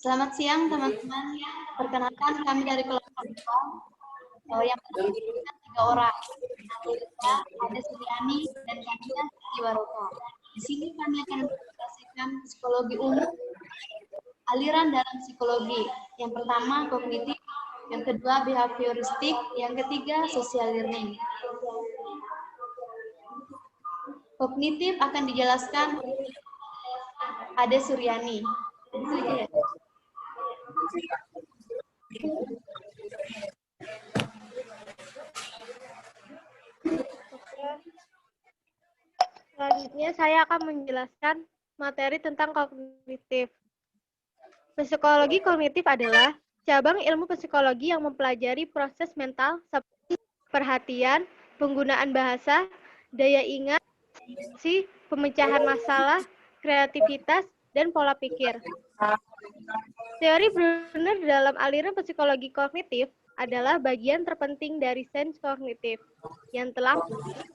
Selamat siang teman-teman. Perkenalkan kami dari kelompok 2. Yang pertama 3 orang. Alisa, Ade Suryani, dan Kamina Iwaroka. Di sini kami akan mempresentasikan psikologi umum, aliran dalam psikologi. Yang pertama kognitif, yang kedua behavioristik, yang ketiga social learning. Kognitif akan dijelaskan Ade Suryani. Selanjutnya saya akan menjelaskan materi tentang kognitif. Psikologi kognitif adalah cabang ilmu psikologi yang mempelajari proses mental seperti perhatian, penggunaan bahasa, daya ingat, pemecahan masalah, kreativitas, dan pola pikir. Teori Brunner dalam aliran psikologi kognitif adalah bagian terpenting dari sains kognitif yang telah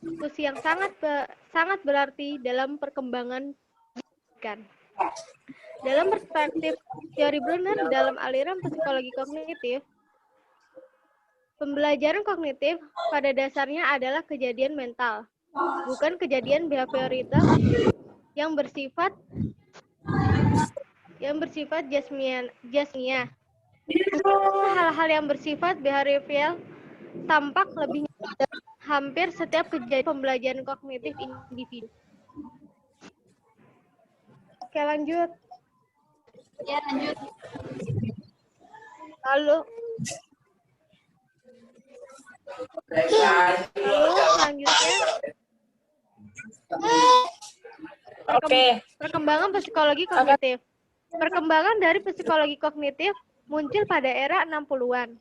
diskusi yang sangat berarti dalam perkembangan pendidikan. Dalam perspektif teori Brunner dalam aliran psikologi kognitif, pembelajaran kognitif pada dasarnya adalah kejadian mental, bukan kejadian behavioritas yang bersifat jasmania. Hal-hal yang bersifat behavioral tampak lebih dalam hampir setiap kejadian pembelajaran kognitif individu. Oke, lanjut. Ya, lanjut. Lalu selanjutnya. Perkembangan psikologi kognitif. Perkembangan dari psikologi kognitif muncul pada era 60-an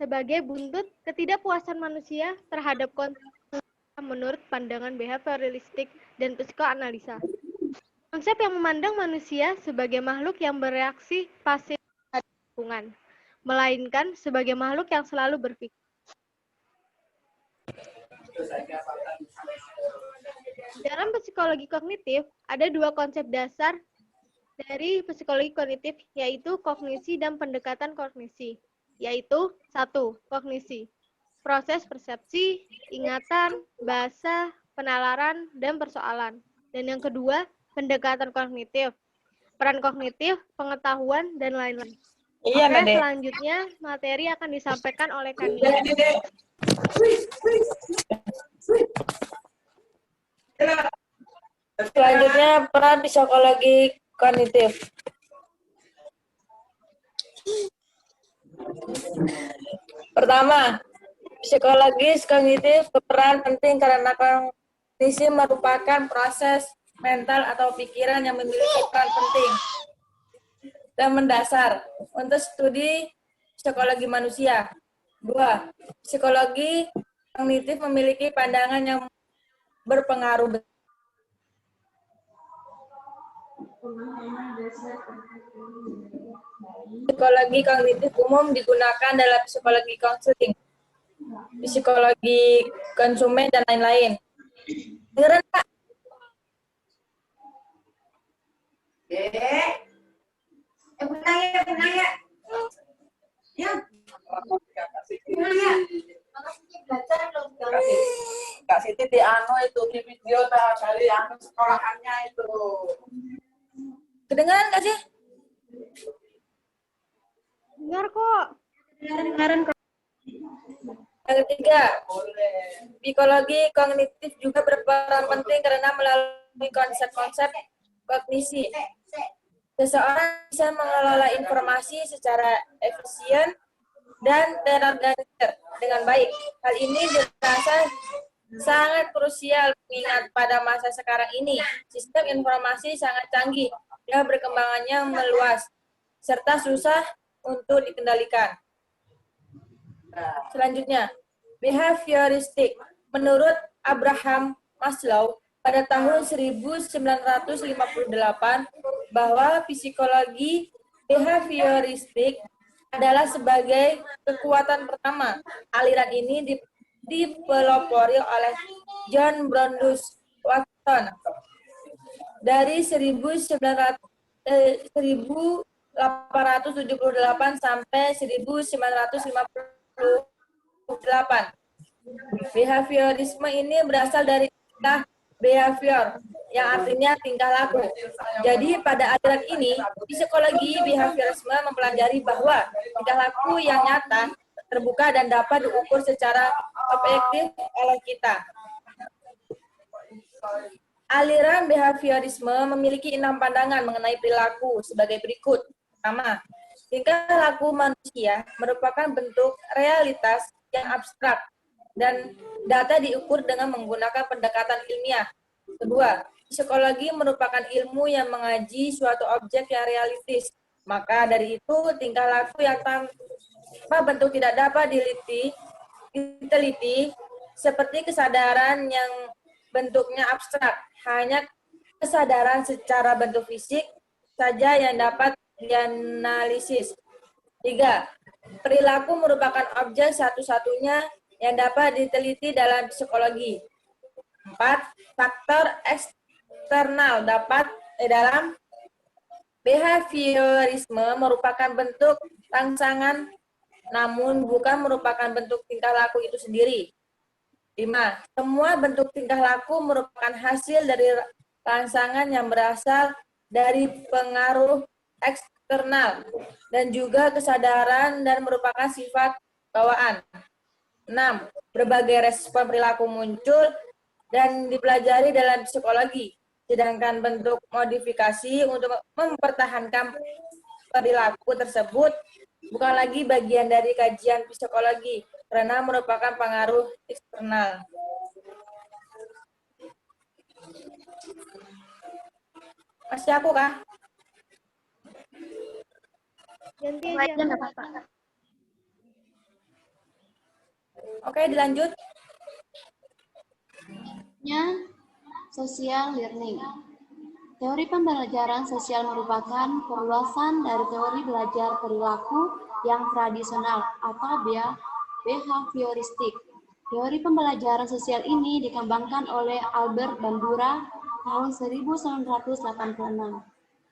sebagai buntut ketidakpuasan manusia terhadap konsep menurut pandangan behavioralistik dan psikoanalisa. Konsep yang memandang manusia sebagai makhluk yang bereaksi pasif terhadap lingkungan, melainkan sebagai makhluk yang selalu berpikir. Dalam psikologi kognitif, ada 2 konsep dasar dari psikologi kognitif, yaitu kognisi dan pendekatan kognisi, yaitu 1. Kognisi, proses persepsi, ingatan, bahasa, penalaran, dan persoalan. Dan yang kedua, pendekatan kognitif, peran kognitif, pengetahuan, dan lain-lain. Iya, Oke, selanjutnya materi akan disampaikan oleh Kania. Selanjutnya peran psikologi kognitif. Pertama, psikologis kognitif berperan penting karena kognisi merupakan proses mental atau pikiran yang memiliki peran penting dan mendasar untuk studi psikologi manusia. 2. Psikologi kognitif memiliki pandangan yang berpengaruh. Psikologi kognitif umum digunakan dalam psikologi konseling, psikologi konsumen, dan lain-lain. Dengeran, Pak? Bunaya. Ya. Bunaya. Kak Siti di di video dari sekolahannya itu. Kedengaran nggak sih? Dengar kok. Dengaran kok. Yang ketiga, psikologi kognitif juga berperan penting karena melalui konsep-konsep kognisi, seseorang bisa mengelola informasi secara efisien dan terorganisir dengan baik. Hal ini dirasa sangat krusial mengingat pada masa sekarang ini, sistem informasi sangat canggih dan berkembangannya meluas, serta susah untuk dikendalikan. Selanjutnya, behavioristik. Menurut Abraham Maslow, pada tahun 1958, bahwa psikologi behavioristik adalah sebagai kekuatan pertama. Aliran ini dipelopori oleh John Brondus Watson dari 1900 1878 sampai 1958. Behaviorisme ini berasal dari istilah behavior, yang artinya tingkah laku. Jadi pada aliran ini, psikologi behaviorisme mempelajari bahwa tingkah laku yang nyata, terbuka, dan dapat diukur secara objektif oleh kita. Aliran behaviorisme memiliki 6 pandangan mengenai perilaku sebagai berikut. Pertama, tingkah laku manusia merupakan bentuk realitas yang abstrak dan data diukur dengan menggunakan pendekatan ilmiah. Kedua, psikologi merupakan ilmu yang mengaji suatu objek yang realistis. Maka dari itu, tingkah laku yang tanpa bentuk tidak dapat diteliti, seperti kesadaran yang bentuknya abstrak, hanya kesadaran secara bentuk fisik saja yang dapat dianalisis. 3. Perilaku merupakan objek satu-satunya yang dapat diteliti dalam psikologi. 4. Faktor eksternal dalam behaviorisme merupakan bentuk rangsangan, namun bukan merupakan bentuk tingkah laku itu sendiri. 5. Semua bentuk tingkah laku merupakan hasil dari rangsangan yang berasal dari pengaruh eksternal dan juga kesadaran dan merupakan sifat bawaan. 6. Berbagai respon perilaku muncul dan dipelajari dalam psikologi, sedangkan bentuk modifikasi untuk mempertahankan perilaku tersebut bukan lagi bagian dari kajian psikologi karena merupakan pengaruh eksternal. Masih aku kah? Ganti Aja aja. nggak apa-apa. Oke, dilanjut. Social learning. Teori pembelajaran sosial merupakan perluasan dari teori belajar perilaku yang tradisional atau behavioristik. Teori pembelajaran sosial ini dikembangkan oleh Albert Bandura tahun 1986.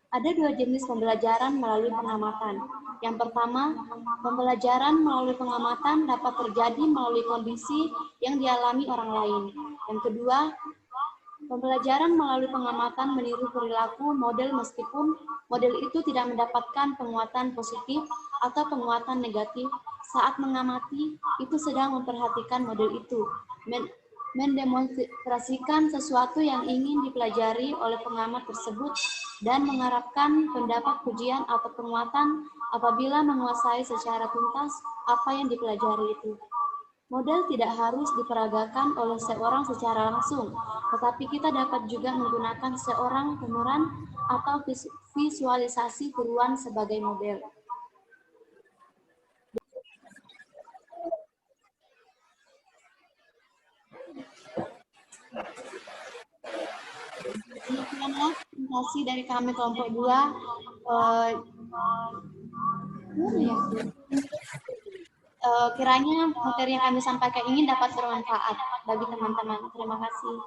Ada 2 jenis pembelajaran melalui pengamatan. Yang pertama, pembelajaran melalui pengamatan dapat terjadi melalui kondisi yang dialami orang lain. Yang kedua, pembelajaran melalui pengamatan meniru perilaku model meskipun model itu tidak mendapatkan penguatan positif atau penguatan negatif. Saat mengamati, itu sedang memperhatikan model itu, mendemonstrasikan sesuatu yang ingin dipelajari oleh pengamat tersebut dan mengharapkan pendapat pujian atau penguatan apabila menguasai secara tuntas apa yang dipelajari itu. Model tidak harus diperagakan oleh seorang secara langsung, tetapi kita dapat juga menggunakan seorang pemeran atau visualisasi tiruan sebagai model. Demikianlah presentasi dari kami kelompok 2. Kiranya materi yang kami sampaikan ini dapat bermanfaat bagi teman-teman. Terima kasih.